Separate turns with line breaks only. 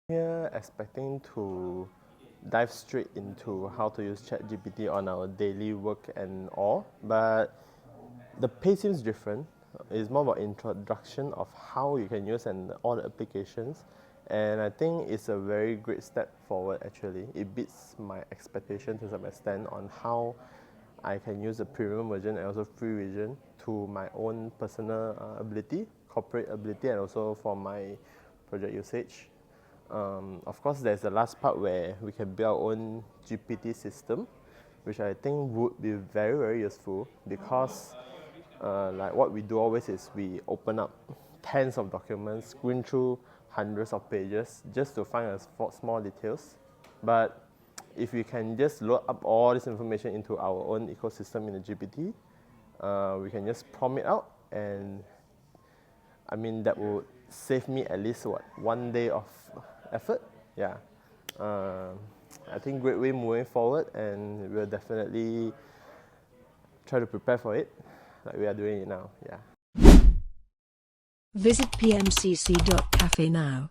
Here, expecting to dive straight into how to use ChatGPT on our daily work and all, but the pace seems different. It's more about introduction of how you can use and all the applications, and I think it's a very great step forward actually. It beats my expectation to some extent on how I can use the premium version and also free version to my own personal ability, corporate ability, and also for my project usage. Of course, there's the last part where we can build our own GPT system, which I think would be very, very useful because like what we do always is we open up tens of documents, screen through hundreds of pages just to find small details. But if we can just load up all this information into our own ecosystem in the GPT, we can just prompt it out, and I mean that would save me at least 1 day of effort. Yeah, I think great way moving forward, and we'll definitely try to prepare for it like we are doing it now. Yeah.
Visit pmcc.cafe now.